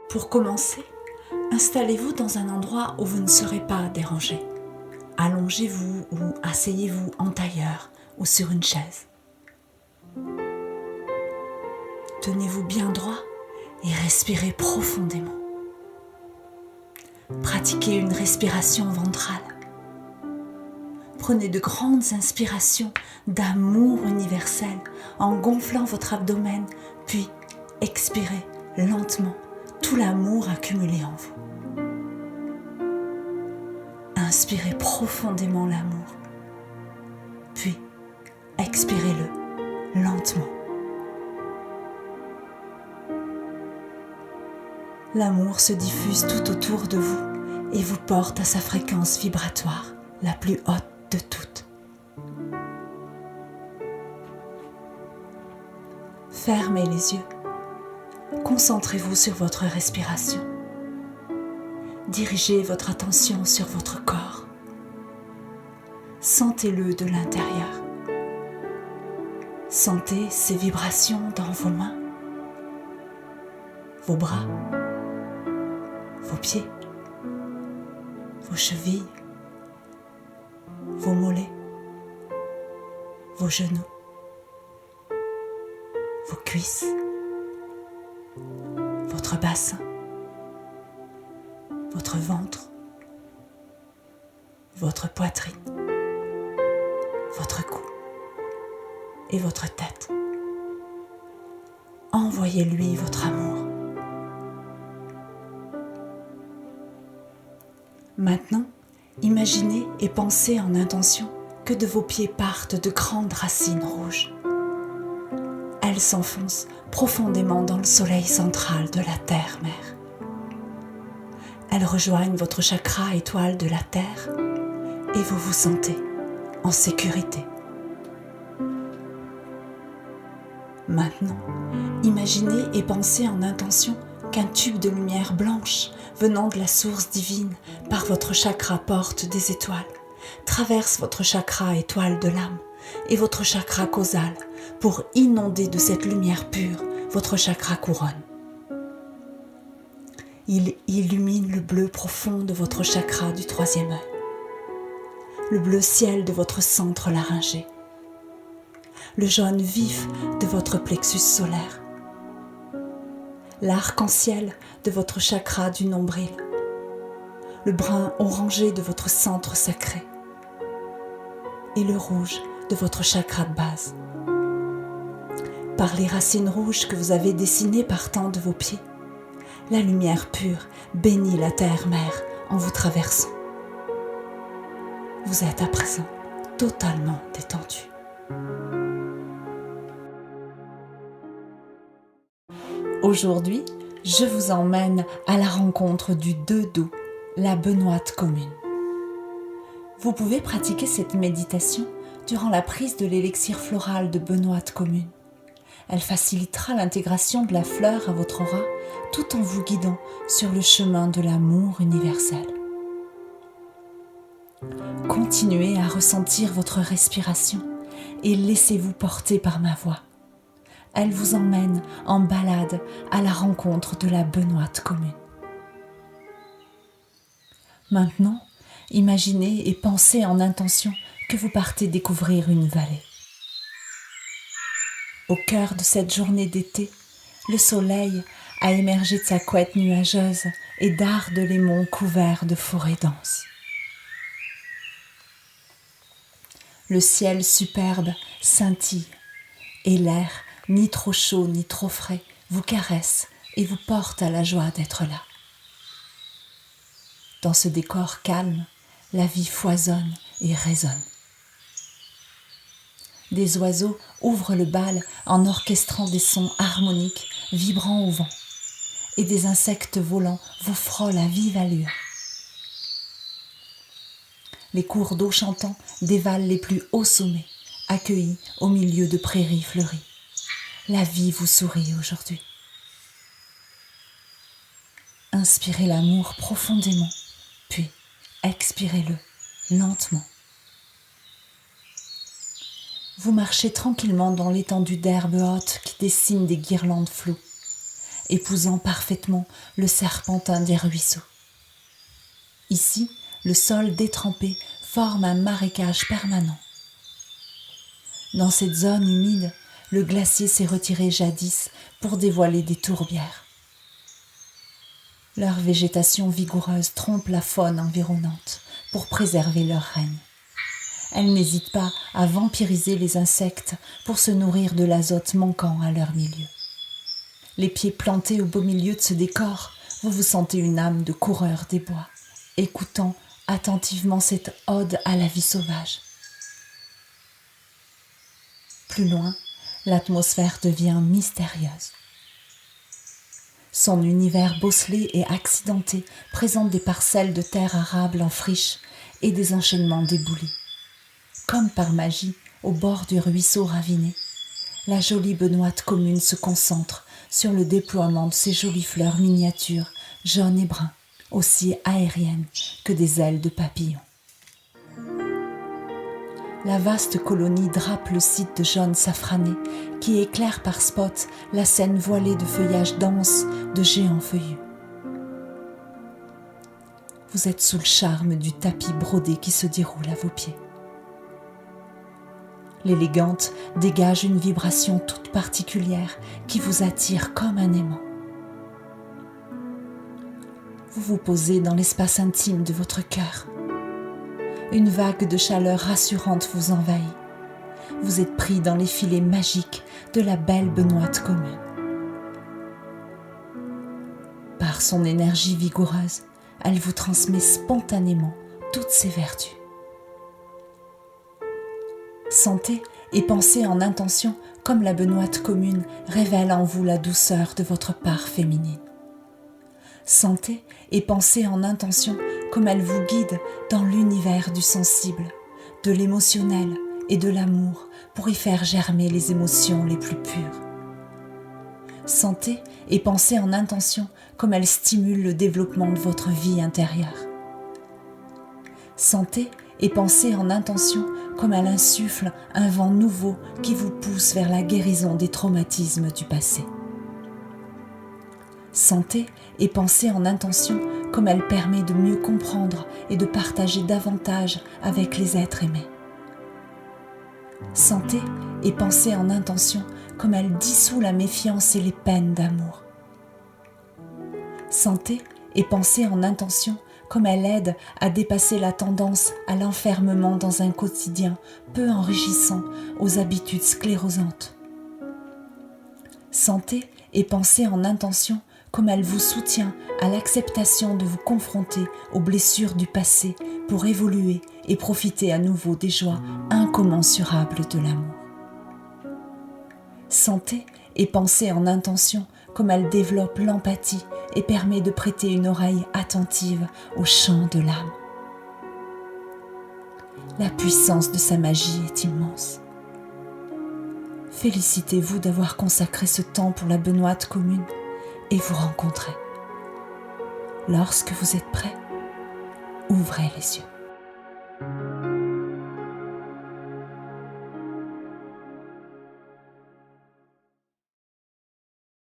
Pour commencer, installez-vous dans un endroit où vous ne serez pas dérangé. Allongez-vous ou asseyez-vous en tailleur ou sur une chaise. Tenez-vous bien droit et respirez profondément. Pratiquez une respiration ventrale. Prenez de grandes inspirations d'amour universel en gonflant votre abdomen, puis expirez lentement tout l'amour accumulé en vous. Inspirez profondément l'amour, puis expirez-le lentement. L'amour se diffuse tout autour de vous et vous porte à sa fréquence vibratoire, la plus haute de toutes. Fermez les yeux. Concentrez-vous sur votre respiration. Dirigez votre attention sur votre corps. Sentez-le de l'intérieur. Sentez ces vibrations dans vos mains, vos bras, vos pieds, vos chevilles, vos mollets, vos genoux, vos cuisses, votre bassin, votre ventre, votre poitrine, votre cou et votre tête. Envoyez-lui votre amour. Maintenant, imaginez et pensez en intention que de vos pieds partent de grandes racines rouges. Elles s'enfoncent profondément dans le soleil central de la terre-mère. Elles rejoignent votre chakra étoile de la terre et vous vous sentez en sécurité. Maintenant, imaginez et pensez en intention qu'un tube de lumière blanche venant de la source divine par votre chakra porte des étoiles, traverse votre chakra étoile de l'âme et votre chakra causal pour inonder de cette lumière pure votre chakra couronne. Il illumine le bleu profond de votre chakra du troisième œil, le bleu ciel de votre centre laryngé, le jaune vif de votre plexus solaire, l'arc-en-ciel de votre chakra du nombril, le brun orangé de votre centre sacré et le rouge de votre chakra de base. Par les racines rouges que vous avez dessinées partant de vos pieds, la lumière pure bénit la terre-mère en vous traversant. Vous êtes à présent totalement détendu. Aujourd'hui, je vous emmène à la rencontre du 2 d'août, la benoîte commune. Vous pouvez pratiquer cette méditation durant la prise de l'élixir floral de benoîte commune. Elle facilitera l'intégration de la fleur à votre aura tout en vous guidant sur le chemin de l'amour universel. Continuez à ressentir votre respiration et laissez-vous porter par ma voix. Elle vous emmène en balade à la rencontre de la benoîte commune. Maintenant, imaginez et pensez en intention que vous partez découvrir une vallée. Au cœur de cette journée d'été, le soleil a émergé de sa couette nuageuse et darde les monts couverts de forêts denses. Le ciel superbe scintille et l'air, ni trop chaud ni trop frais, vous caresse et vous porte à la joie d'être là. Dans ce décor calme, la vie foisonne et résonne. Des oiseaux ouvrent le bal en orchestrant des sons harmoniques vibrant au vent, et des insectes volants vous frôlent à vive allure. Les cours d'eau chantants dévalent les plus hauts sommets, accueillis au milieu de prairies fleuries. La vie vous sourit aujourd'hui. Inspirez l'amour profondément, puis expirez-le lentement. Vous marchez tranquillement dans l'étendue d'herbe haute qui dessine des guirlandes floues. épousant parfaitement le serpentin des ruisseaux. Ici, le sol détrempé forme un marécage permanent. Dans cette zone humide, le glacier s'est retiré jadis pour dévoiler des tourbières. Leur végétation vigoureuse trompe la faune environnante pour préserver leur règne. Elles n'hésitent pas à vampiriser les insectes pour se nourrir de l'azote manquant à leur milieu. Les pieds plantés au beau milieu de ce décor, vous vous sentez une âme de coureur des bois, écoutant attentivement cette ode à la vie sauvage. Plus loin, l'atmosphère devient mystérieuse. Son univers bosselé et accidenté présente des parcelles de terre arable en friche et des enchaînements d'éboulis. Comme par magie, au bord du ruisseau raviné, la jolie benoîte commune se concentre sur le déploiement de ces jolies fleurs miniatures, jaunes et bruns, aussi aériennes que des ailes de papillon. La vaste colonie drape le site de jaune safrané qui éclaire par spots la scène voilée de feuillage dense de géants feuillus. Vous êtes sous le charme du tapis brodé qui se déroule à vos pieds. L'élégante dégage une vibration toute particulière qui vous attire comme un aimant. Vous vous posez dans l'espace intime de votre cœur. Une vague de chaleur rassurante vous envahit. Vous êtes pris dans les filets magiques de la belle benoîte commune. Par son énergie vigoureuse, elle vous transmet spontanément toutes ses vertus. Sentez et pensez en intention comme la benoîte commune révèle en vous la douceur de votre part féminine. Sentez et pensez en intention comme elle vous guide dans l'univers du sensible, de l'émotionnel et de l'amour pour y faire germer les émotions les plus pures. Sentez et pensez en intention comme elle stimule le développement de votre vie intérieure. Sentez et pensez en intention comme elle insuffle un vent nouveau qui vous pousse vers la guérison des traumatismes du passé. Sentez et pensez en intention comme elle permet de mieux comprendre et de partager davantage avec les êtres aimés. Sentez et pensez en intention comme elle dissout la méfiance et les peines d'amour. Sentez et pensez en intention comme elle aide à dépasser la tendance à l'enfermement dans un quotidien peu enrichissant aux habitudes sclérosantes. Sentez et pensez en intention comme elle vous soutient à l'acceptation de vous confronter aux blessures du passé pour évoluer et profiter à nouveau des joies incommensurables de l'amour. Sentez et pensez en intention comme elle développe l'empathie et permet de prêter une oreille attentive au chant de l'âme. La puissance de sa magie est immense. Félicitez-vous d'avoir consacré ce temps pour la benoîte commune et vous rencontrez. Lorsque vous êtes prêt, ouvrez les yeux.